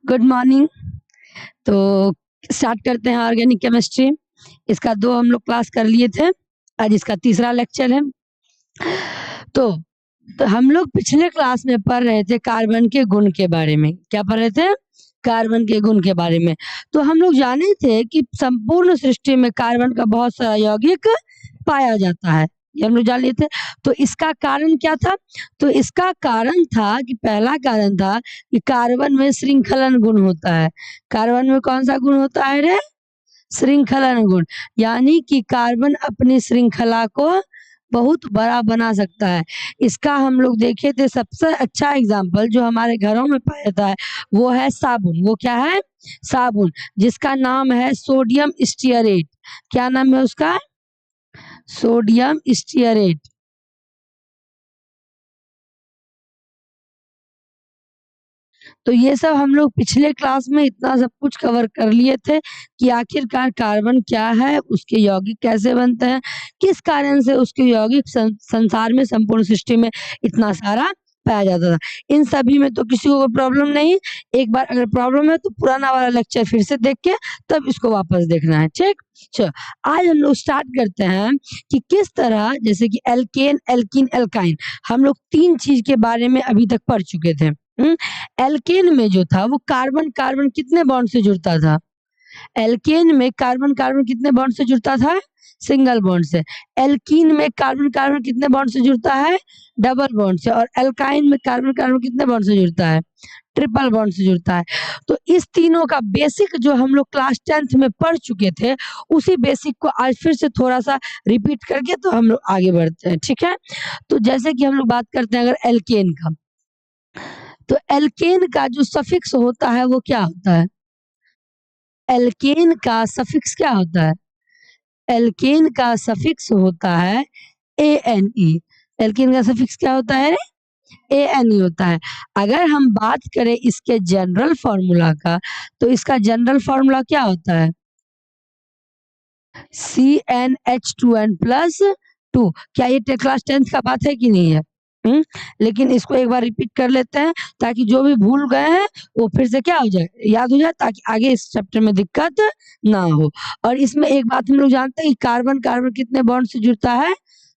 Good morning. तो start करते हैं ऑर्गेनिक केमिस्ट्री। इसका 2 हम लोग क्लास कर लिए थे, आज इसका तीसरा लेक्चर है। तो हम लोग पिछले क्लास में पढ़ रहे थे कार्बन के गुण के बारे में। क्या पढ़ रहे थे? कार्बन के गुण के बारे में। तो हम लोग जाने थे कि संपूर्ण सृष्टि में कार्बन का बहुत सारा यौगिक पाया जाता है, ये हम लोग जान लिए थे। तो इसका कारण क्या था? तो इसका कारण था कि पहला कारण था कि कार्बन में श्रृंखलन गुण होता है। कार्बन में कौन सा गुण होता है रे? श्रृंखलन गुण। यानी कि कार्बन अपनी श्रृंखला को बहुत बड़ा बना सकता है। इसका हम लोग देखे थे सबसे अच्छा एग्जाम्पल जो हमारे घरों में पाया जाता है वो है साबुन। वो क्या है? साबुन, जिसका नाम है सोडियम स्टीयरेट। क्या नाम है उसका? Sodium stearate. तो ये सब हम लोग पिछले क्लास में इतना सब कुछ कवर कर लिए थे कि आखिरकार कार्बन क्या है, उसके यौगिक कैसे बनते हैं, किस कारण से उसके यौगिक संसार में संपूर्ण सृष्टि में इतना सारा पाया जाता था। इन सभी में तो किसी को प्रॉब्लम नहीं। एक बार अगर प्रॉब्लम है तो पुराना वाला लेक्चर फिर से देख के तब इसको वापस देखना है, ठीक। चलो आज हम लोग स्टार्ट करते हैं कि किस तरह, जैसे कि एल्केन, एल्कीन, एल्काइन, हम लोग 3 चीज के बारे में अभी तक पढ़ चुके थे। एल्केन में जो था वो कार्बन कार्बन कितने बॉन्ड से जुड़ता था? एल्केन में कार्बन कार्बन कितने बॉन्ड से जुड़ता था? सिंगल बॉन्ड से। एल्कीन में कार्बन कार्बन कितने बॉन्ड से जुड़ता है? डबल बॉन्ड से। और एल्काइन में कार्बन कार्बन कितने बॉन्ड से जुड़ता है? ट्रिपल बॉन्ड से जुड़ता है। तो इस तीनों का बेसिक जो हम लोग क्लास 10th में पढ़ चुके थे, उसी बेसिक को आज फिर से थोड़ा सा रिपीट करके तो हम लोग आगे बढ़ते हैं, ठीक है। तो जैसे कि हम लोग बात करते हैं अगर एल्केन का, तो एल्केन का जो सफिक्स होता है वो क्या होता है? एल्केन का सफिक्स क्या होता है? एल्केन का सफिक्स होता है ANE। एल्केन का सफिक्स क्या होता है? ANE होता है। अगर हम बात करें इसके जनरल फॉर्मूला का, तो इसका जनरल फॉर्मूला क्या होता है? CnH2n+2। क्या ये क्लास 10th का बात है कि नहीं है? लेकिन इसको एक बार रिपीट कर लेते हैं ताकि जो भी भूल गए हैं वो फिर से क्या हो जाए, याद हो जाए, ताकि आगे इस चैप्टर में दिक्कत ना हो। और इसमें एक बात हम लोग जानते हैं कि कार्बन कार्बन कितने बॉन्ड से जुड़ता है?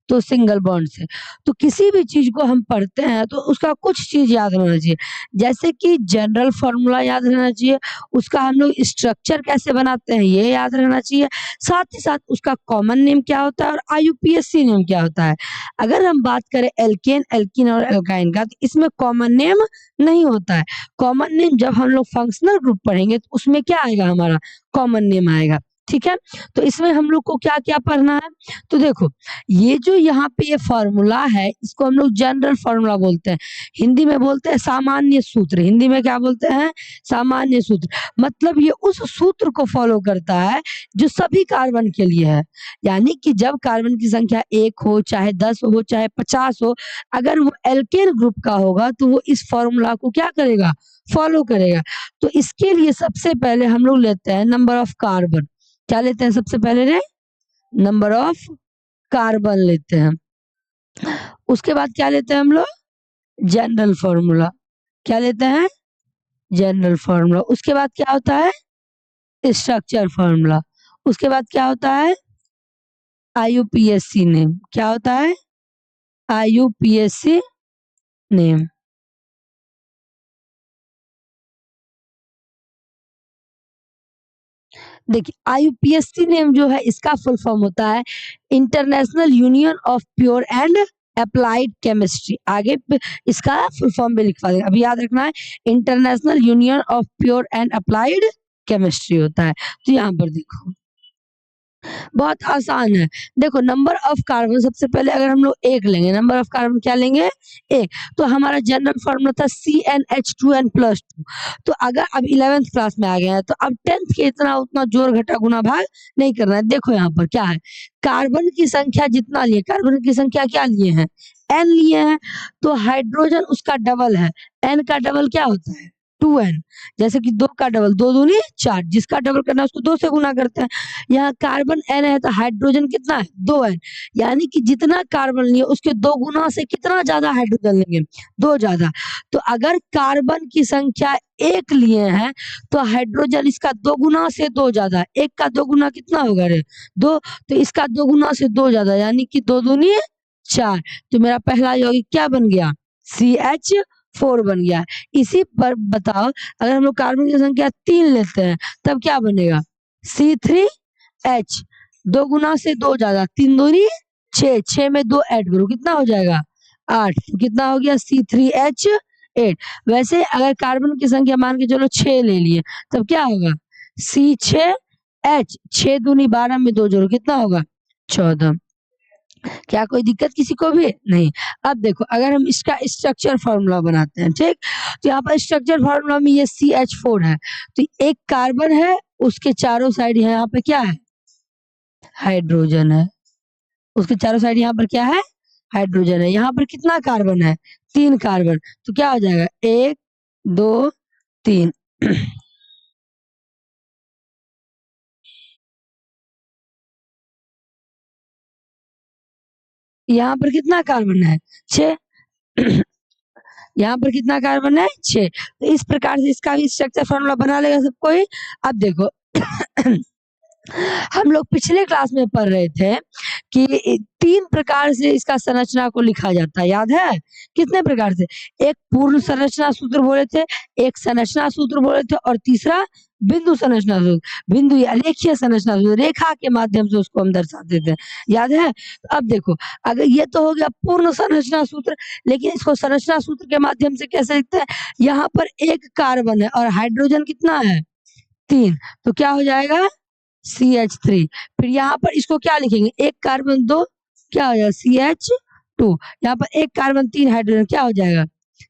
तो सिंगल बॉन्ड से। तो किसी भी चीज को हम पढ़ते हैं तो उसका कुछ चीज याद रहना चाहिए, जैसे कि जनरल फॉर्मूला याद रहना चाहिए, उसका हम लोग स्ट्रक्चर कैसे बनाते हैं ये याद रहना चाहिए, साथ ही साथ उसका कॉमन नेम क्या होता है और IUPAC नेम क्या होता है। अगर हम बात करें एल्केन, एल्कीन और एल्काइन का, तो इसमें कॉमन नेम नहीं होता है। कॉमन नेम जब हम लोग फंक्शनल ग्रुप पढ़ेंगे तो उसमें क्या आएगा? हमारा कॉमन नेम आएगा, ठीक है। तो इसमें हम लोग को क्या क्या पढ़ना है? तो देखो, ये जो यहाँ पे ये फॉर्मूला है इसको हम लोग जनरल फॉर्मूला बोलते हैं। हिंदी में बोलते हैं सामान्य सूत्र। हिंदी में क्या बोलते हैं? सामान्य सूत्र। मतलब ये उस सूत्र को फॉलो करता है जो सभी कार्बन के लिए है। यानी कि जब कार्बन की संख्या 1 हो, चाहे 10 हो, चाहे 50 हो, अगर वो एल्केन ग्रुप का होगा तो वो इस फॉर्मूला को क्या करेगा? फॉलो करेगा। तो इसके लिए सबसे पहले हम लोग लेते हैं नंबर ऑफ कार्बन। क्या लेते हैं सबसे पहले रे? नंबर ऑफ कार्बन लेते हैं। उसके बाद क्या लेते हैं हम लोग? General formula. क्या लेते हैं? General formula. उसके बाद क्या होता है? Structure formula. उसके बाद क्या होता है? IUPAC name. क्या होता है? IUPAC name. देखिए, IUPAC नेम जो है इसका फुल फॉर्म होता है international union of pure and applied chemistry. आगे इसका फुल फॉर्म भी लिखवा देंगे, अभी याद रखना है international union of pure and applied chemistry होता है। तो यहाँ पर देखो बहुत आसान है। देखो, नंबर ऑफ कार्बन सबसे पहले अगर हम लोग 1 लेंगे, नंबर ऑफ कार्बन क्या लेंगे? 1। तो हमारा जनरल फॉर्मूला था CnH2n+2। तो अगर अब 11th क्लास में आ गए हैं तो अब 10th के इतना उतना जोड़ घटा गुना भाग नहीं करना है। देखो यहाँ पर क्या है, कार्बन की संख्या जितना लिए, कार्बन की संख्या क्या लिए हैं? n लिए हैं। तो हाइड्रोजन उसका डबल है, n का डबल क्या होता है? 2n, जैसे कि 2 का डबल 2 दूनी 4, जिसका डबल करना है उसको 2 से गुना करते हैं। यहाँ कार्बन n है तो हाइड्रोजन कितना है 2n, यानी कि जितना कार्बन लिए उसके 2 गुना से कितना ज्यादा हाइड्रोजन लेंगे, 2 ज्यादा। तो अगर कार्बन की संख्या 1 लिए हैं तो हाइड्रोजन इसका 2 गुना से 2 ज्यादा, 1 का 2 गुना कितना होगा रे 2, तो इसका 2 गुना से 2 ज्यादा, यानी कि 2 दूनी 4। तो मेरा पहला यौगिक क्या बन गया, CH4 बन गया। इसी पर बताओ अगर हम लोग कार्बन की संख्या 3 लेते हैं तब क्या बनेगा, C3H, 2 गुना से 2 ज्यादा, 3 दूनी 6, 6 में 2 ऐड करो कितना हो जाएगा 8, तो कितना हो गया C3H8। वैसे अगर कार्बन की संख्या मान के चलो 6 ले लिए तब क्या होगा C6H, 6 दूनी 12 में 2 जोड़ो कितना होगा 14। क्या कोई दिक्कत किसी को भी नहीं। अब देखो अगर हम इसका स्ट्रक्चर फॉर्मूला बनाते हैं, ठीक, तो यहाँ पर स्ट्रक्चर फॉर्मूला में ये CH4 है, तो एक कार्बन है उसके चारों साइड यहाँ पे क्या है हाइड्रोजन है, उसके चारों साइड यहाँ पर क्या है हाइड्रोजन है। यहाँ पर कितना कार्बन है 3 कार्बन, तो क्या हो जाएगा 1 2 3 यहाँ पर कितना कार्बन है 6 यहाँ पर कितना कार्बन है 6। तो इस प्रकार से इसका भी स्ट्रक्चर फॉर्मूला बना लेगा सब कोई। अब देखो हम लोग पिछले क्लास में पढ़ रहे थे कि 3 प्रकार से इसका संरचना को लिखा जाता है, याद है कितने प्रकार से, एक पूर्ण संरचना सूत्र बोले थे, एक संरचना सूत्र बोले थे, और तीसरा बिंदु संरचना सूत्र, बिंदु या रेखीय संरचना सूत्र, रेखा के माध्यम से उसको हम दर्शाते थे, याद है। तो अब देखो अगर ये तो हो गया पूर्ण संरचना सूत्र, लेकिन इसको संरचना सूत्र के माध्यम से कैसे लिखते हैं, यहाँ पर एक कार्बन है और हाइड्रोजन कितना है 3, तो क्या हो जाएगा CH3। फिर यहाँ पर इसको क्या लिखेंगे, एक कार्बन 2 क्या हो जाएगा CH2, यहाँ पर एक कार्बन 3 हाइड्रोजन क्या हो जाएगा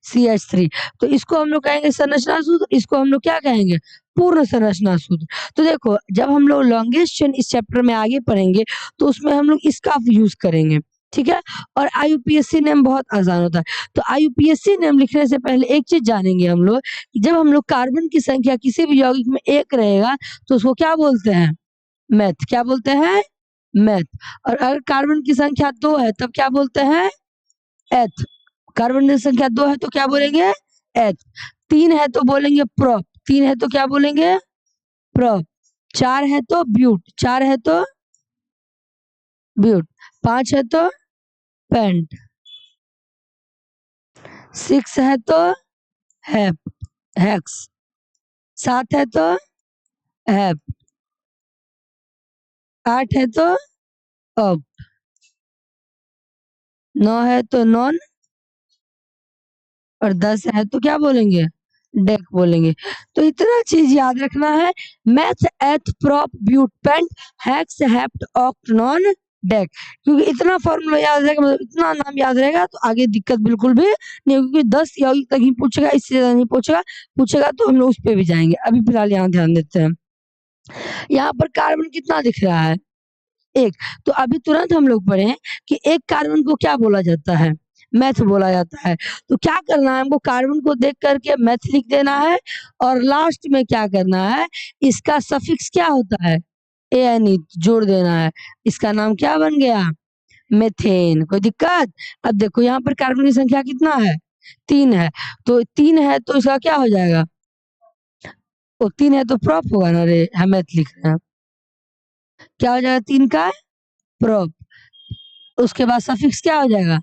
CH3। तो इसको हम लोग कहेंगे संरचना सूत्र, इसको हम लोग क्या कहेंगे पूर्ण संरचना सूत्र। तो देखो जब हम लोग लॉन्गेस्ट चेन इस चैप्टर में आगे पढ़ेंगे तो उसमें हम लोग इसका यूज करेंगे, ठीक है। और IUPAC नेम बहुत आसान होता है। तो IUPAC नेम लिखने से पहले एक चीज जानेंगे हम लोग कि जब हम लोग कार्बन की संख्या किसी भी यौगिक में 1 रहेगा तो उसको क्या बोलते हैं मैथ, क्या बोलते हैं मैथ। और अगर कार्बन की संख्या 2 है तब क्या बोलते हैं एथ, कार्बन की संख्या 2 है तो क्या बोलेंगे एथ, 3 है तो बोलेंगे प्रोप, 3 है तो क्या बोलेंगे प्रोप, 4 है तो ब्यूट, 4 है तो ब्यूट, 5 है तो पेंट, 6 है तो हैप हेक्स, 7 है तो हैप, 8 है तो ऑप, 9 है तो नॉन, और 10 है तो क्या बोलेंगे डेक बोलेंगे। तो इतना चीज याद रखना है, meth eth prop but pent hex hept oct non dec, क्योंकि इतना फॉर्मूला याद रहेगा, मतलब इतना नाम याद रहेगा तो आगे दिक्कत बिल्कुल भी नहीं, क्योंकि 10 यौगिक तक ही पूछेगा, इससे ज्यादा नहीं पूछेगा, पूछेगा तो हम लोग उस पर भी जाएंगे। अभी फिलहाल यहाँ ध्यान देते हैं, यहाँ पर कार्बन कितना दिख रहा है 1, तो अभी तुरंत हम लोग पढ़े कि एक कार्बन को क्या बोला जाता है मैथ बोला जाता है। तो क्या करना है हमको कार्बन को देख करके मैथ लिख देना है, और लास्ट में क्या करना है इसका सफिक्स क्या होता है एन जोड़ देना है, इसका नाम क्या बन गया मेथेन। कोई दिक्कत। अब देखो यहाँ पर कार्बन की संख्या कितना है 3 है, तो 3 है तो इसका क्या हो जाएगा, वो 3 है तो प्रॉप होगा ना रे, हम मैथ लिख रहे हैं, क्या हो जाएगा 3 का प्रॉप, उसके बाद सफिक्स क्या हो जाएगा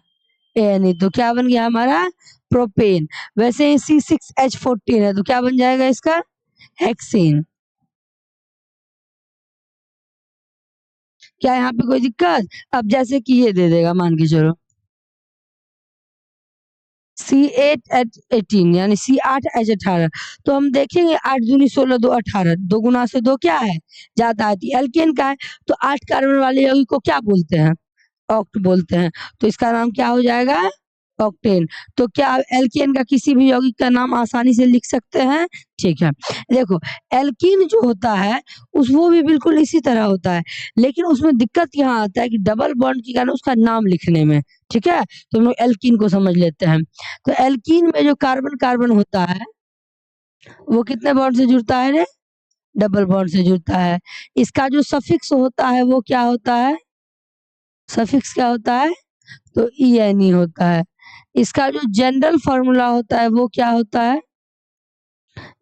एन, तो क्या बन गया हमारा प्रोपेन। वैसे ही C6H14 है तो क्या बन जाएगा इसका हेक्सेन। क्या यहाँ पे कोई दिक्कत। अब जैसे कि ये दे देगा मान के चलो C8H18 यानी C8H18, तो हम देखेंगे 8 दूनी 16 2 18, 2 गुना से 2 क्या है ज्यादा है, एल्केन का है, तो 8 कार्बन वाले यौगिक को क्या बोलते हैं ऑक्ट बोलते हैं, तो इसका नाम क्या हो जाएगा ऑक्टेन। तो क्या एल्केन का किसी भी यौगिक का नाम आसानी से लिख सकते हैं, ठीक है। देखो एल्कीन जो होता है उस वो भी बिल्कुल इसी तरह होता है, लेकिन उसमें दिक्कत यहाँ आता है कि डबल बॉन्ड के कारण उसका नाम लिखने में, ठीक है। तो हम लोग एल्कीन को समझ लेते हैं। तो एल्कीन में जो कार्बन कार्बन होता है वो कितने बॉन्ड से जुड़ता है रे? डबल बॉन्ड से जुड़ता है। इसका जो सफिक्स होता है वो क्या होता है? सफिक्स क्या होता है? तो ई होता है। इसका जो जनरल फॉर्मूला होता है वो क्या होता है?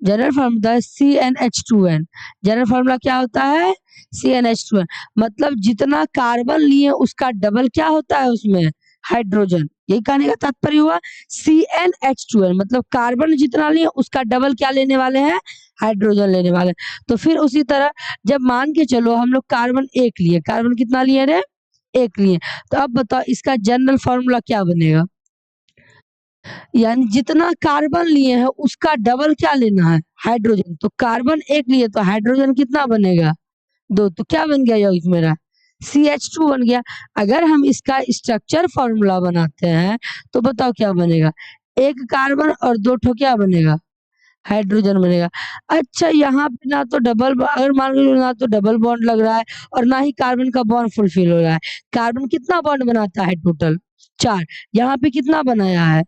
जनरल फार्मूला है CnH2n। जनरल फार्मूला क्या होता है? CnH2n। मतलब जितना कार्बन लिए उसका डबल क्या होता है उसमें? हाइड्रोजन। यही कहने का तात्पर्य हुआ। CnH2n मतलब कार्बन जितना लिए उसका डबल क्या लेने वाले हैं? हाइड्रोजन लेने वाले हैं। तो फिर उसी तरह जब मान के चलो हम लोग कार्बन एक लिए, कार्बन कितना लिए रे? एक लिए। तो अब बताओ इसका जनरल फॉर्मूला क्या बनेगा? यानी जितना कार्बन लिए हैं उसका डबल क्या लेना है? हाइड्रोजन। तो कार्बन एक लिए तो हाइड्रोजन कितना बनेगा? दो। तो क्या बन गया यौगिक मेरा? CH2 बन गया। अगर हम इसका स्ट्रक्चर फॉर्मूला बनाते हैं तो बताओ क्या बनेगा? एक कार्बन और दो ठो क्या बनेगा? हाइड्रोजन बनेगा। अच्छा यहाँ पे ना तो अगर मान लो ना तो डबल बॉन्ड लग रहा है और ना ही कार्बन का बॉन्ड फुलफिल हो रहा है। कार्बन कितना बॉन्ड बनाता है टोटल? चार। यहाँ पे कितना बनाया है?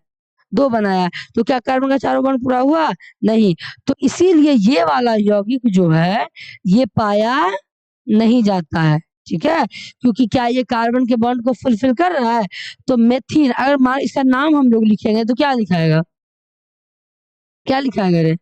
दो बनाया। तो क्या कार्बन का चारों बॉन्ड पूरा हुआ? नहीं। तो इसीलिए ये वाला यौगिक जो है ये पाया नहीं जाता है। ठीक है, क्योंकि क्या ये कार्बन के बॉन्ड को फुलफिल कर रहा है? तो मेथिन अगर मान इसका नाम हम लोग लिखेंगे तो क्या लिखाएगा? क्या लिखाएगा रे?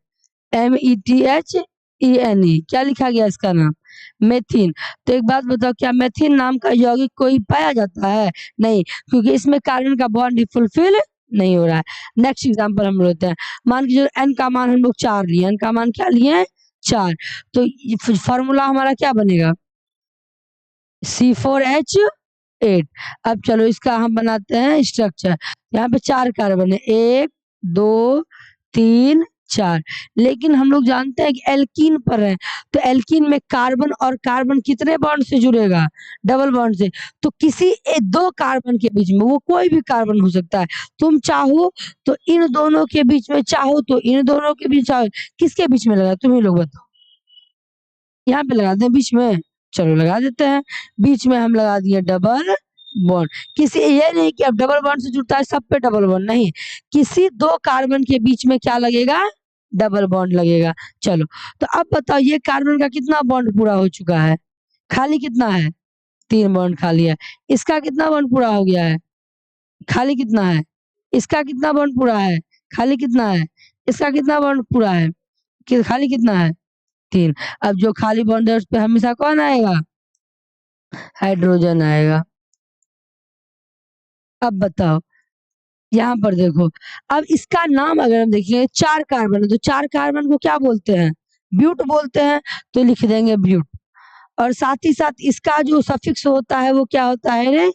METHENE। क्या लिखा गया इसका नाम? मेथिन। तो एक बात बताओ, क्या मेथिन नाम का यौगिक कोई पाया जाता है? नहीं, क्योंकि इसमें कार्बन का बॉन्ड फुलफिल नहीं हो रहा है। नेक्स्ट एग्जांपल हम लेते हैं। मान के जो एन का मान हम लोग चार लिए, एन का मान क्या लिए? चार। तो फॉर्मूला हमारा क्या बनेगा? C4H8। अब चलो इसका हम बनाते हैं स्ट्रक्चर। यहाँ पे चार कार्बन है, एक, दो, तीन, चार। लेकिन हम लोग जानते हैं कि एल्कीन पर है, तो एल्कीन में कार्बन और कार्बन कितने बॉन्ड से जुड़ेगा? डबल बॉन्ड से। तो किसी दो कार्बन के बीच में, वो कोई भी कार्बन हो सकता है, तुम चाहो तो इन दोनों के बीच में, चाहो तो इन दोनों के बीच, चाहो किसके बीच में लगा तुम ही लोग बताओ। यहाँ पे लगा दें बीच में? चलो लगा देते हैं। बीच में हम लगा दिए डबल बॉन्ड। किसी ये नहीं कि अब डबल बॉन्ड से जुड़ता है सब पे डबल बॉन्ड, नहीं, किसी दो कार्बन के बीच में क्या लगेगा? डबल बॉन्ड लगेगा। चलो, तो अब बताओ ये कार्बन का कितना बॉन्ड पूरा हो चुका है? खाली कितना है? तीन बॉन्ड खाली है। इसका कितना बॉन्ड पूरा हो गया है? खाली कितना है? इसका कितना बॉन्ड पूरा है? खाली कितना है? इसका कितना बॉन्ड पूरा है? खाली कितना है? तीन। अब जो खाली बॉन्ड है उस पे हमेशा कौन आएगा? हाइड्रोजन आएगा। अब बताओ, यहाँ पर देखो, अब इसका नाम अगर हम देखें, चार कार्बन है तो चार कार्बन को क्या बोलते हैं? ब्यूट बोलते हैं। तो लिख देंगे ब्यूट। और साथ ही साथ इसका जो सफिक्स होता है वो क्या होता है रे?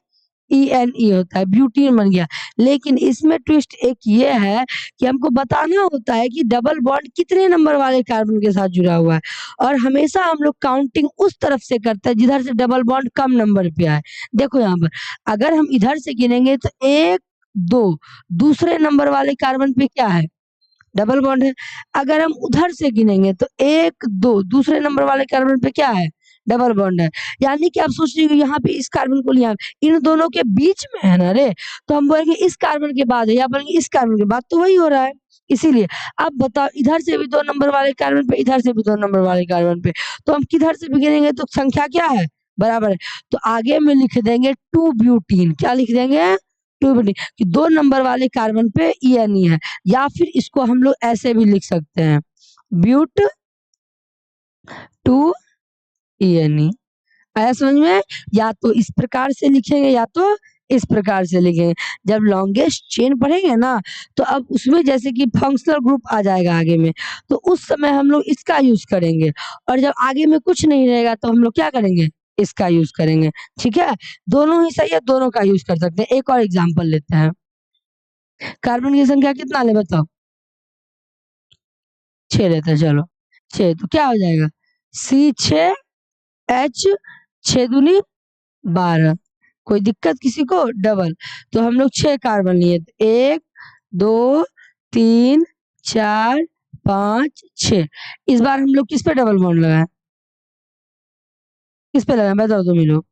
ENE होता है, ब्यूटीन बन गया। लेकिन इसमें ट्विस्ट एक ये है कि हमको बताना होता है कि डबल बॉन्ड कितने नंबर वाले कार्बन के साथ जुड़ा हुआ है। और हमेशा हम लोग काउंटिंग उस तरफ से करते हैं जिधर से डबल बॉन्ड कम नंबर पे आए। देखो यहाँ पर अगर हम इधर से गिनेंगे तो एक, दो, दूसरे नंबर वाले कार्बन पे क्या है? डबल बॉन्ड है। अगर हम उधर से गिनेंगे तो एक, दो, दूसरे नंबर वाले कार्बन पे क्या है? डबल बॉन्ड है। यानी कि आप सोच रहे हो यहाँ पे इस कार्बन को लिया, इन दोनों के बीच में है ना रे, तो हम बोलेंगे इस कार्बन के बाद है या बोलेंगे इस कार्बन के बाद, तो वही हो रहा है। इसीलिए अब बताओ, इधर से भी दो नंबर वाले कार्बन पे, इधर से भी दो नंबर वाले कार्बन पे, तो हम किधर से भी गिनेंगे तो संख्या क्या है? बराबर है। तो आगे में लिख देंगे टू ब्यूटीन। क्या लिख देंगे? To butene. कि दो नंबर वाले कार्बन पे ENE है। या फिर इसको हम लोग ऐसे भी लिख सकते हैं, ब्यूट टू ENE। आया समझ में? या तो इस प्रकार से लिखेंगे या तो इस प्रकार से लिखेंगे। जब लॉन्गेस्ट चेन पढ़ेंगे ना तो अब उसमें जैसे कि फंक्शनल ग्रुप आ जाएगा आगे में, तो उस समय हम लोग इसका यूज करेंगे। और जब आगे में कुछ नहीं रहेगा तो हम लोग क्या करेंगे? इसका यूज करेंगे। ठीक है, दोनों ही सही है, दोनों का यूज कर सकते हैं। एक और एग्जाम्पल लेते हैं। कार्बन की संख्या कितना ले बताओ? छह लेते हैं। चलो, छह तो क्या हो जाएगा? C6H, छह दूनी 12। कोई दिक्कत किसी को? डबल। तो हम लोग छह कार्बन लिए, एक, दो, तीन, चार, पांच, छह। इस बार हम लोग किस पे डबल बॉन्ड लगाए? किस पे लगाए बताओ तुम ही लोग?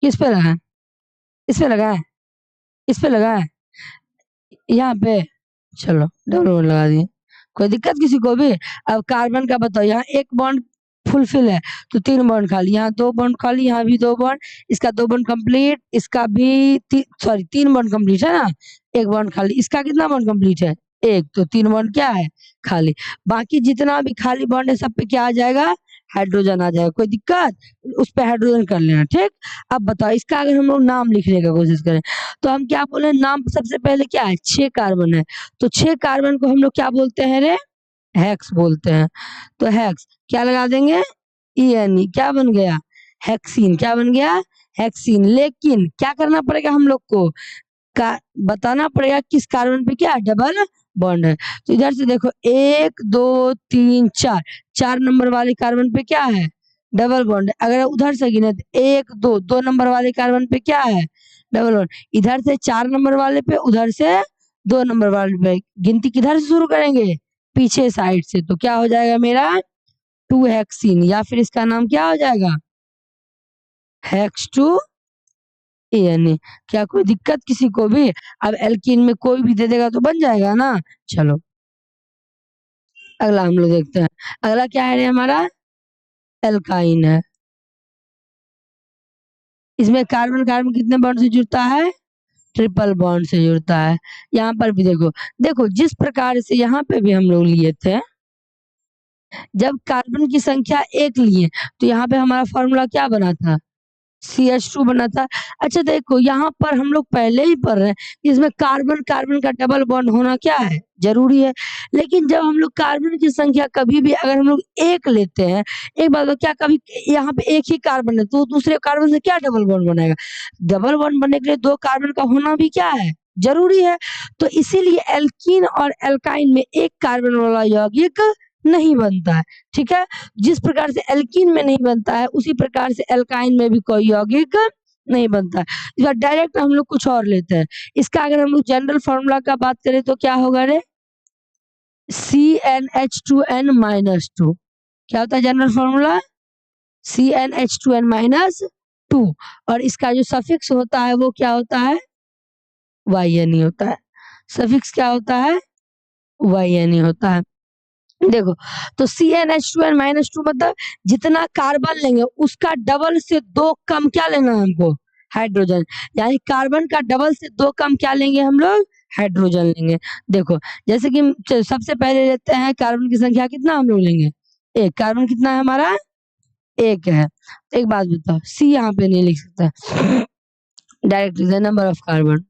किस पे लगाए? इस पे लगाए? इस पे लगाए? यहाँ पे? चलो डबल बॉन्ड लगा दिए, कोई दिक्कत किसी को भी। अब कार्बन का बताओ, यहाँ एक बॉन्ड फुलफिल है तो 3 बॉन्ड खाली, यहाँ 2 बॉन्ड खाली, यहाँ भी 2 बॉन्ड, इसका 2 बॉन्ड कंप्लीट, इसका भी सॉरी 3 बॉन्ड कंप्लीट है ना, 1 बॉन्ड खाली, इसका कितना बॉन्ड कंप्लीट है, 1, तो 3 बॉन्ड क्या है, खाली। बाकी जितना भी खाली बॉन्ड है सब पे क्या आ जाएगा, हाइड्रोजन आ जाएगा, कोई दिक्कत, उस पे हाइड्रोजन कर लेना, ठीक। अब बताओ इसका अगर हम लोग नाम लिखने का कोशिश करें तो हम क्या बोले, नाम सबसे पहले क्या है, 6 कार्बन है, तो 6 कार्बन को हम लोग क्या बोलते हैं रे, हेक्स बोलते हैं। तो हेक्स क्या लगा देंगे, ई क्या बन गया, हेक्सीन, क्या बन गया, हेक्सीन। लेकिन क्या करना पड़ेगा हम लोग को, का बताना पड़ेगा किस कार्बन पे क्या डबल बॉन्ड है। तो इधर से देखो 1 2 3 4, 4 नंबर वाले कार्बन पे क्या है, डबल बॉन्ड है। अगर उधर से गिने तो 1 2, 2 नंबर वाले कार्बन पे क्या है, डबल बॉन्ड। इधर से 4 नंबर वाले पे, उधर से 2 नंबर वाले पे, गिनती किधर से शुरू करेंगे, पीछे साइड से, तो क्या हो जाएगा मेरा 2 हेक्सीन, या फिर इसका नाम क्या हो जाएगा, हेक्स 2 ए। क्या कोई दिक्कत किसी को भी, अब एल्कीन में कोई भी दे देगा तो बन जाएगा ना। चलो अगला हम लोग देखते हैं, अगला क्या है रे हमारा, एल्काइन है। इसमें कार्बन कार्बन कितने बॉन्ड से जुड़ता है, ट्रिपल बॉन्ड से जुड़ता है। यहाँ पर भी देखो, देखो जिस प्रकार से यहाँ पे भी हम लोग लिए थे, जब कार्बन की संख्या 1 लिए तो यहाँ पे हमारा फॉर्मूला क्या बना था, CH2 बना था। अच्छा देखो यहाँ पर हम लोग पहले ही पढ़ रहे हैं कि इसमें कार्बन कार्बन का डबल बॉन्ड होना क्या है, जरूरी है। लेकिन जब हम लोग कार्बन की संख्या कभी भी अगर हम लोग 1 लेते हैं, एक बात क्या कभी यहाँ पे एक ही कार्बन है तो दूसरे कार्बन से क्या डबल बॉन्ड बनेगा, डबल बॉन्ड बनने के लिए 2 कार्बन का होना भी क्या है, जरूरी है। तो इसीलिए एल्कीन और एल्काइन में एक कार्बन वाला यौगिक नहीं बनता है, ठीक है। जिस प्रकार से एल्कीन में नहीं बनता है उसी प्रकार से एल्काइन में भी कोई यौगिक नहीं बनता है। इस बार डायरेक्ट हम लोग कुछ और लेते हैं, इसका अगर हम लोग जनरल फॉर्मूला का बात करें तो क्या होगा रे, CnH2n-2, क्या होता है जनरल फॉर्मूला, CnH2n-2, और इसका जो सफिक्स होता है वो क्या होता है, Y होता है, सफिक्स क्या होता है, Y होता है। देखो तो CnH2n-2 मतलब जितना कार्बन लेंगे उसका डबल से 2 कम क्या लेना है हमको, हाइड्रोजन, यानी कार्बन का डबल से 2 कम क्या लेंगे हम लोग, हाइड्रोजन लेंगे। देखो जैसे कि सबसे पहले लेते हैं कार्बन की संख्या कितना हम लोग लेंगे, 1, कार्बन कितना है हमारा, 1 है। एक बात बताओ, C यहाँ पे नहीं लिख सकता, direct number of carbon,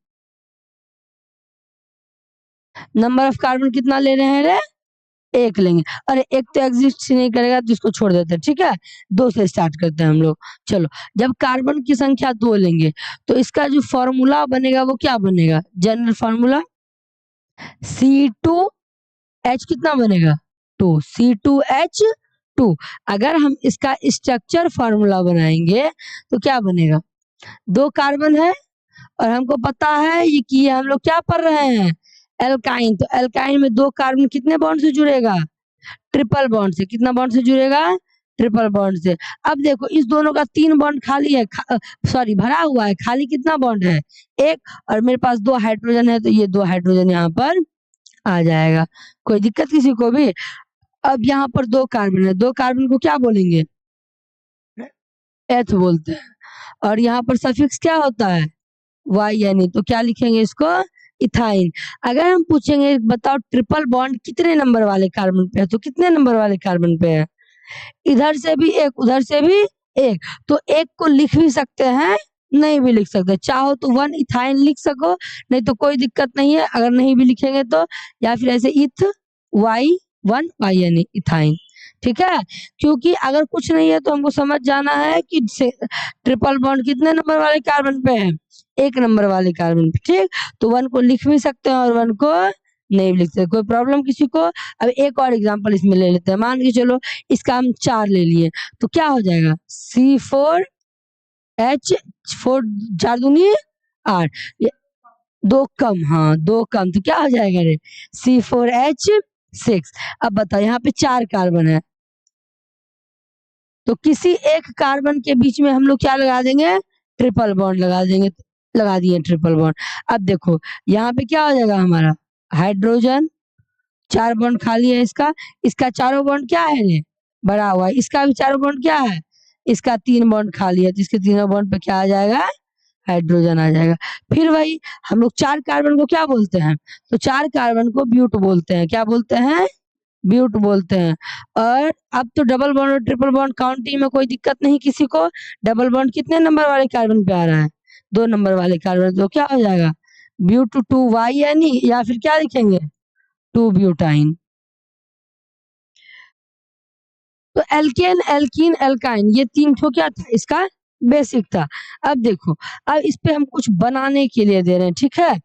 number of carbon कितना ले रहे हैं रे, 1 लेंगे। अरे 1 तो एग्जिस्ट नहीं करेगा तो इसको छोड़ देते हैं, ठीक है, 2 से स्टार्ट करते हैं हम लोग। चलो जब कार्बन की संख्या 2 लेंगे तो इसका जो फॉर्मूला बनेगा वो क्या बनेगा, जनरल फॉर्मूला C2H कितना बनेगा, 2, C2H2। अगर हम इसका स्ट्रक्चर फॉर्मूला बनाएंगे तो क्या बनेगा, 2 कार्बन है और हमको पता है ये कि हम लोग क्या पढ़ रहे हैं, एल्काइन, तो एल्काइन में 2 कार्बन कितने बॉन्ड से जुड़ेगा, ट्रिपल बॉन्ड से, कितना बॉन्ड से जुड़ेगा, ट्रिपल बॉन्ड से। अब देखो इस दोनों का 3 बॉन्ड खाली है, सॉरी भरा हुआ है, खाली कितना बॉन्ड है, 1, और मेरे पास 2 हाइड्रोजन है तो ये 2 हाइड्रोजन यहाँ पर आ जाएगा, कोई दिक्कत किसी को भी। अब यहाँ पर 2 कार्बन है, 2 कार्बन को क्या बोलेंगे, एथ बोलते हैं, और यहाँ पर सफिक्स क्या होता है, Y तो क्या लिखेंगे इसको, इथाइन। अगर हम पूछेंगे बताओ ट्रिपल बॉन्ड कितने नंबर वाले कार्बन पे है, तो कितने नंबर वाले कार्बन पे है, इधर से भी 1 उधर से भी 1, तो 1 को लिख भी सकते हैं नहीं भी लिख सकते, चाहो तो 1 इथाइन लिख सको, नहीं तो कोई दिक्कत नहीं है, अगर नहीं भी लिखेंगे तो, या फिर ऐसे इथ Y1 इथाइन, ठीक है। क्योंकि अगर कुछ नहीं है तो हमको समझ जाना है कि ट्रिपल बॉन्ड कितने नंबर वाले कार्बन पे है, 1 नंबर वाले कार्बन पे, ठीक। तो 1 को लिख भी सकते हैं और 1 को नहीं लिख सकते, कोई प्रॉब्लम किसी को। अब एक और एग्जांपल इसमें ले लेते हैं, मान के चलो इसका हम 4 ले लिए तो क्या हो जाएगा, C4H4, 4 दूनी 8, 2 कम, हाँ 2 कम, तो क्या हो जाएगा रे, C4H6। अब बताओ यहाँ पे 4 कार्बन है तो किसी एक कार्बन के बीच में हम लोग क्या लगा देंगे, ट्रिपल बॉन्ड लगा देंगे, लगा दिए ट्रिपल बॉन्ड। अब देखो यहाँ पे क्या हो जाएगा हमारा, हाइड्रोजन, 4 बॉन्ड खाली है इसका। इसका चारों बॉन्ड क्या है रे, बड़ा हुआ है। इसका भी चारों बॉन्ड क्या है, इसका 3 बॉन्ड खाली है, तो इसके तीनों बॉन्ड पे क्या आ जाएगा, हाइड्रोजन आ जाएगा। फिर वही हम लोग 4 कार्बन को क्या बोलते हैं, तो 4 कार्बन को ब्यूट बोलते हैं। क्या बोलते हैं, ब्यूट बोलते हैं। और अब तो डबल बॉन्ड और ट्रिपल बॉन्ड काउंटिंग में कोई दिक्कत नहीं किसी को। डबल बॉन्ड कितने नंबर वाले कार्बन पे आ रहा है, 2 नंबर वाले कार्बन, तो क्या हो जाएगा, ब्यूट टू वाई यानी, या फिर क्या लिखेंगे, 2 ब्यूटाइन। तो एल्केन, एल्कीन, एल्काइन, ये 3 ठो क्या था इसका, बेसिक था। अब देखो, अब इस पे हम कुछ बनाने के लिए दे रहे हैं, ठीक है।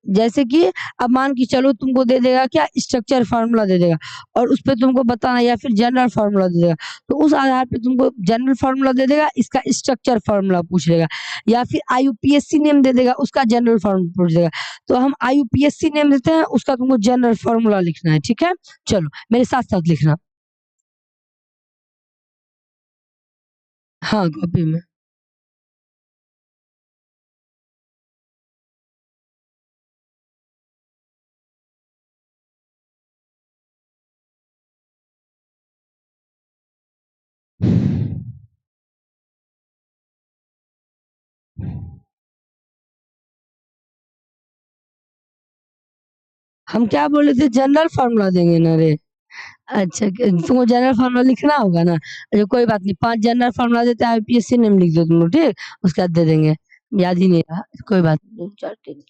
जैसे कि अब मान के चलो तुमको दे देगा क्या, स्ट्रक्चर फार्मूला दे देगा, और उस पे तुमको बताना, या फिर जनरल फार्मूला दे देगा, तो उस आधार पे तुमको जनरल फार्मूला दे देगा, इसका स्ट्रक्चर फार्मूला पूछ लेगा। या फिर आईयूपीएससी नेम दे देगा, उसका जनरल फार्मूला पूछ देगा। तो हम आईयूपीएससी नेम देते हैं, उसका तुमको जनरल फार्मूला लिखना है, ठीक है। चलो मेरे साथ साथ लिखना। हाँ कॉपी में। हम क्या बोले थे, जनरल फार्मूला देंगे ना रे। अच्छा तुमको जनरल फार्मूला लिखना होगा ना, अच्छा कोई बात नहीं, 5 जनरल फार्मूला देते हैं, आईपीएससी नेम लिख दो तुम लोग, ठीक, उसके बाद दे देंगे। याद ही नहीं रहा, कोई बात नहीं, चल ठीक।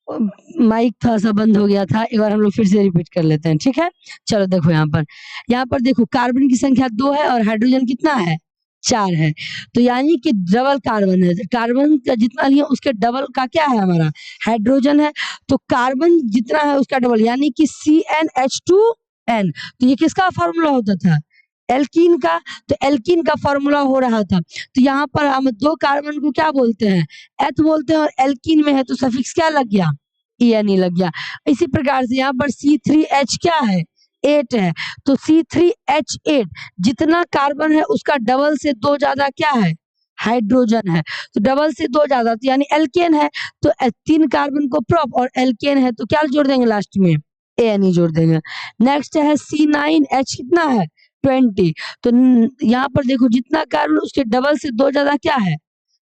माइक थोड़ा-सा बंद हो गया था, एक बार हम लोग फिर से रिपीट कर लेते हैं, ठीक है? चलो देखो यहाँ पर देखो कार्बन की संख्या 2 है और हाइड्रोजन कितना है? 4 है। तो यानी कि डबल कार्बन है, कार्बन का जितना लिया उसके डबल का क्या है हमारा? हाइड्रोजन है। तो कार्बन जितना है उसका डबल यानी कि CnH2n। तो ये किसका फ़ॉर्मूला होता था? एल्कीन का। तो एल्कीन का फ़ॉर्मूला हो रहा था। तो यहाँ पर हम 2 कार्बन को क्या बोलते हैं? एथ बोलते हैं और एल्कीन में है तो सफिक्स क्या लग गया? EN लग गया। इसी प्रकार से यहाँ पर C3H क्या है? 8 है। तो C3H8 जितना कार्बन है उसका डबल से 2 ज़्यादा क्या है? हाइड्रोजन है। तो डबल से 2 ज़्यादा तो यानी एल्केन है। तो 3 कार्बन को प्रोप और एल्केन है तो क्या जोड़ देंगे लास्ट में? ANE जोड़ देंगे। नेक्स्ट है C9H कितना है? 20। तो यहाँ पर देखो जितना कार्बन उसके डबल से 2 ज़्यादा क्या है?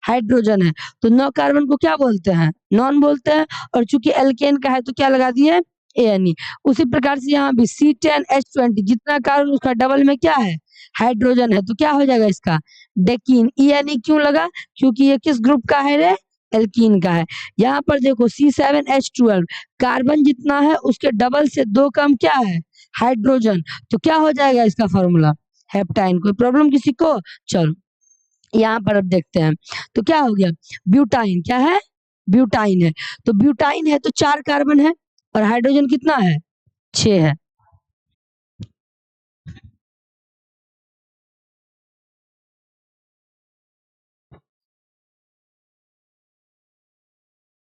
हाइड्रोजन है। तो 9 कार्बन को क्या बोलते हैं? नॉन बोलते हैं और चूंकि एल्केन का है तो क्या लगा दिए? ANE। उसी प्रकार से यहाँ भी C10H20 जितना कार्बन उसका डबल में क्या है? हाइड्रोजन है तो क्या हो जाएगा इसका? डेकीन। ENE क्यों लगा? क्योंकि ये किस ग्रुप का है रे? एल्कीन का है। यहाँ पर देखो C7H12 कार्बन जितना है उसके डबल से 2 कम क्या है? हाइड्रोजन। तो क्या हो जाएगा इसका फॉर्मूला? हेप्टाइन। कोई प्रॉब्लम किसी को? चलो यहाँ पर अब देखते हैं। तो क्या हो गया? ब्यूटाइन क्या है? ब्यूटाइन है। तो ब्यूटाइन है तो 4 कार्बन है और हाइड्रोजन कितना है? 6 है।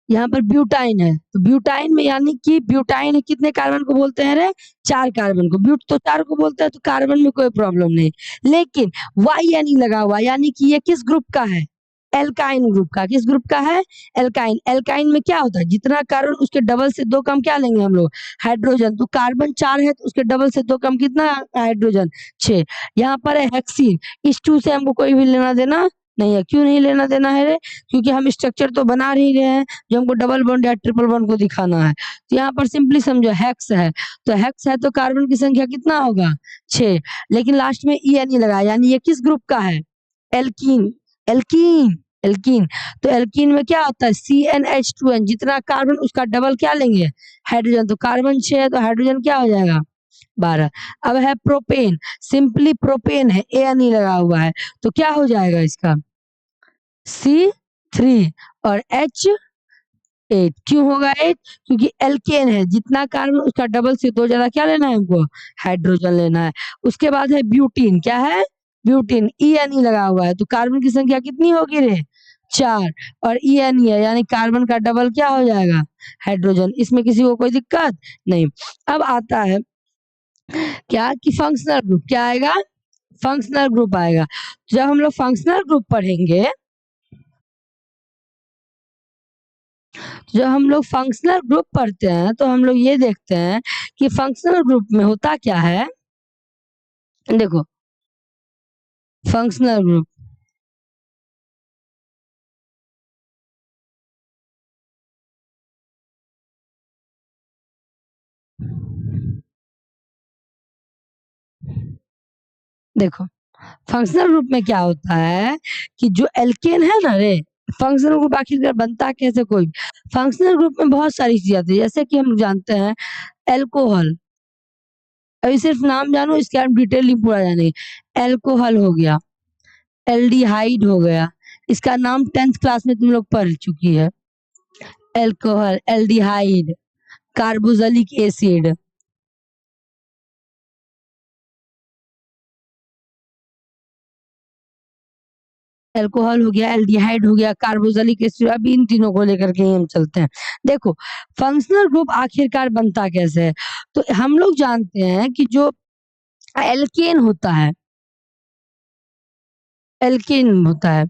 यहाँ पर ब्यूटाइन है तो ब्यूटाइन में यानी कि ब्यूटाइन कितने कार्बन को बोलते हैं रे? 4 कार्बन को। ब्यूट तो 4 को बोलते हैं तो कार्बन में कोई प्रॉब्लम नहीं। लेकिन YN लगा हुआ यानी कि ये किस ग्रुप का है? एल्काइन ग्रुप का। किस ग्रुप का है? एल्काइन। एल्काइन में क्या होता है? जितना कार्बन उसके डबल से 2 कम क्या लेंगे हम लोग? हाइड्रोजन। तो कार्बन 4 है तो उसके डबल से 2 कम कितना? हाइड्रोजन 6। यहाँ पर है हेक्सीन। इस 2 से हमको कोई भी लेना देना नहीं है। क्यों नहीं लेना देना है रे? क्योंकि हम स्ट्रक्चर तो बना ही रहे हैं जो हमको डबल बॉन्ड या ट्रिपल बॉन्ड को दिखाना है। तो यहाँ पर सिंपली समझो हेक्स है। तो हेक्स है तो कार्बन की संख्या कितना होगा? 6। लेकिन लास्ट में ENE लगा यानी ये किस ग्रुप का है? एल्कीन। एल्कीन। एल्कीन। तो एल्कीन में क्या होता है? CnH2n जितना कार्बन उसका डबल क्या लेंगे? हाइड्रोजन। तो कार्बन 6 है तो हाइड्रोजन क्या हो जाएगा? 12। अब है प्रोपेन। सिंपली प्रोपेन है ANE लगा हुआ है तो क्या हो जाएगा इसका? C3 और H8। क्यों होगा 8? क्योंकि एल्केन है जितना कार्बन उसका डबल से 2 ज्यादा क्या लेना है हमको? हाइड्रोजन लेना है। उसके बाद है ब्यूटीन। क्या है? ब्यूटीन। ENE लगा हुआ है तो कार्बन की संख्या कितनी होगी रे? 4 और ENE है यानी कार्बन का डबल क्या हो जाएगा? हाइड्रोजन। इसमें किसी को कोई दिक्कत नहीं। अब आता है क्या कि फंक्शनल ग्रुप। क्या आएगा? फंक्शनल ग्रुप आएगा। जब हम लोग फंक्शनल ग्रुप पढ़ेंगे जब हम लोग फंक्शनल ग्रुप पढ़ते हैं तो हम लोग ये देखते हैं कि फंक्शनल ग्रुप में होता क्या है। देखो फंक्शनल ग्रुप देखो फंक्शनल ग्रुप में क्या होता है कि जो एल्केन है ना रे, फंक्शनल ग्रुप आखिरकार बनता कैसे? कोई फंक्शनल ग्रुप में बहुत सारी चीजें आती है जैसे कि हम जानते हैं एल्कोहल। अभी सिर्फ नाम जानो इसके आप डिटेल नहीं पूरा जाने। एल्कोहल हो गया, एल्डिहाइड हो गया, इसका नाम 10th क्लास में तुम लोग पढ़ चुकी है। Alcohol, aldehyde, carboxylic acid. Alcohol हो गया, एल्डिहाइड हो गया, कार्बोक्सिलिक एसिड। अभी इन तीनों को लेकर के ही हम चलते हैं। देखो फंक्शनल ग्रुप आखिरकार बनता कैसे है? तो हम लोग जानते हैं कि जो एल्केन होता है, एल्केन होता है,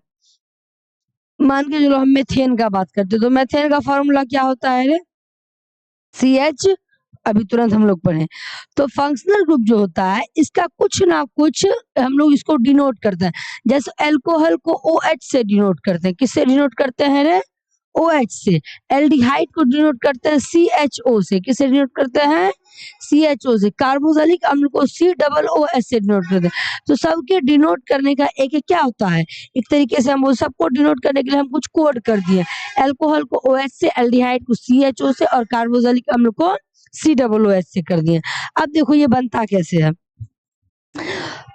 मान के चलो हम मेथेन का बात करते हैं तो मेथेन का फॉर्मूला क्या होता है रे? CH। अभी तुरंत हम लोग पढ़े। तो फंक्शनल ग्रुप जो होता है इसका कुछ ना कुछ हम लोग इसको डिनोट करते हैं। जैसे अल्कोहल को OH से डिनोट करते हैं। किससे डिनोट करते हैं रे? OH से, एल्डिहाइड को डिनोट करते हैं CHO से, किससे डिनोट करते हैं? CHO से। कार्बोक्सिलिक अम्ल को COOH से डिनोट करते हैं। तो सबके डिनोट करने का एक एक क्या होता है, एक तरीके से हम वो सबको डिनोट करने के लिए हम कुछ कोड कर दिए। अल्कोहल को OH से, एल्डिहाइड को CHO से और कार्बोक्सिलिक अम्ल को COOH से कर दिए। अब देखो ये बनता कैसे है।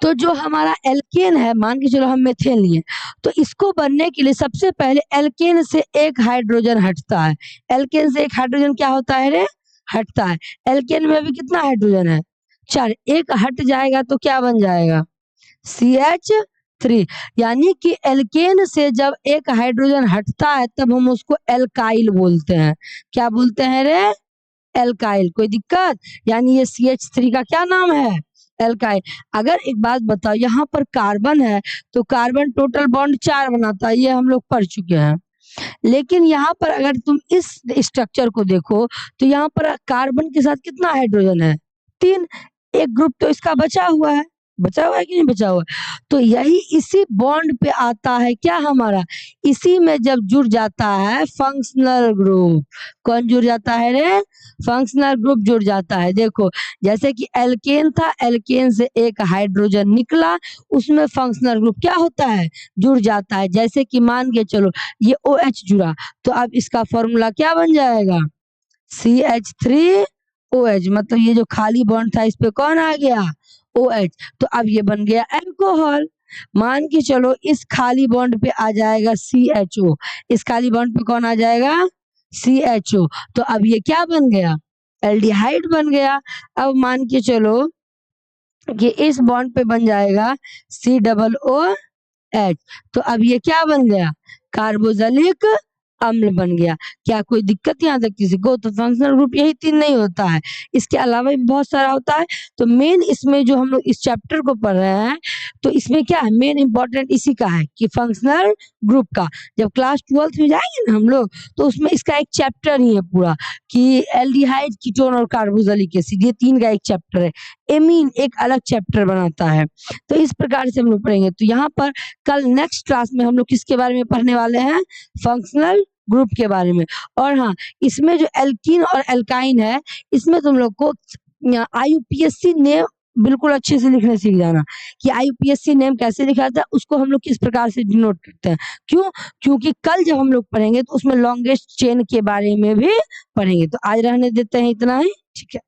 तो जो हमारा एल्केन है, मान के चलो हम मेथेन लिए, तो इसको बनने के लिए सबसे पहले एल्केन से एक हाइड्रोजन हटता है। एल्केन से एक हाइड्रोजन क्या होता है रे? हटता है। एल्केन में अभी कितना हाइड्रोजन है? 4। एक हट जाएगा तो क्या बन जाएगा? CH3। यानी कि एल्केन से जब एक हाइड्रोजन हटता है तब हम उसको एल्काइल बोलते हैं। क्या बोलते हैं रे? एल्काइल। कोई दिक्कत? यानी ये CH3 का क्या नाम है? एल्काइल। अगर एक बात बताओ, यहाँ पर कार्बन है तो कार्बन टोटल बॉन्ड 4 बनाता है, ये हम लोग पढ़ चुके हैं। लेकिन यहाँ पर अगर तुम इस स्ट्रक्चर को देखो तो यहाँ पर कार्बन के साथ कितना हाइड्रोजन है? 3। एक ग्रुप तो इसका बचा हुआ है, बचा हुआ है कि नहीं बचा हुआ? तो यही इसी बॉन्ड पे आता है क्या हमारा? इसी में जब जुड़ जाता है फंक्शनल ग्रुप। कौन जुड़ जाता है रे? फंक्शनल ग्रुप जुड़ जाता है। देखो जैसे कि एल्केन था, एल्केन से एक हाइड्रोजन निकला, उसमें फंक्शनल ग्रुप क्या होता है? जुड़ जाता है। जैसे कि मान के चलो ये OH जुड़ा, तो अब इसका फॉर्मूला क्या बन जाएगा? CH3OH। मतलब ये जो खाली बॉन्ड था इस पे कौन आ गया? OH। तो अब ये बन गया अल्कोहल। मान के चलो इस खाली बॉन्ड पे आ जाएगा CHO, इस खाली बॉन्ड पे कौन आ जाएगा? CHO। तो अब ये क्या बन गया? एल्डिहाइड बन गया। अब मान के चलो कि इस बॉन्ड पे बन जाएगा COOH। तो अब ये क्या बन गया? कार्बोक्सिलिक अम्ल बन गया। क्या कोई दिक्कत यहाँ तक किसी को? तो फंक्शनल ग्रुप यही 3 नहीं होता है, इसके अलावा भी बहुत सारा होता है। तो मेन इसमें जो हम लोग इस चैप्टर को पढ़ रहे हैं, तो इसमें क्या है मेन इंपॉर्टेंट इसी का है कि फंक्शनल ग्रुप का। जब क्लास 12th में जाएंगे ना हम लोग, तो उसमें इसका एक चैप्टर ही है पूरा कि एल्डिहाइड, कीटोन और कार्बोक्सिलिक एसिड, ये 3 का एक चैप्टर है। एमीन एक अलग चैप्टर बनाता है। तो इस प्रकार से हम लोग पढ़ेंगे। तो यहाँ पर कल नेक्स्ट क्लास में हम लोग किसके बारे में पढ़ने वाले हैं? फंक्शनल ग्रुप के बारे में। और हाँ, इसमें जो एल्कीन और एल्काइन है, इसमें तुम लोग को IUPAC नेम बिल्कुल अच्छे से लिखने सीख जाना कि IUPAC नेम कैसे लिखा जाता है, उसको हम लोग किस प्रकार से डिनोट करते हैं। क्यों? क्योंकि कल जब हम लोग पढ़ेंगे तो उसमें लॉन्गेस्ट चेन के बारे में भी पढ़ेंगे। तो आज रहने देते हैं इतना ही, ठीक है।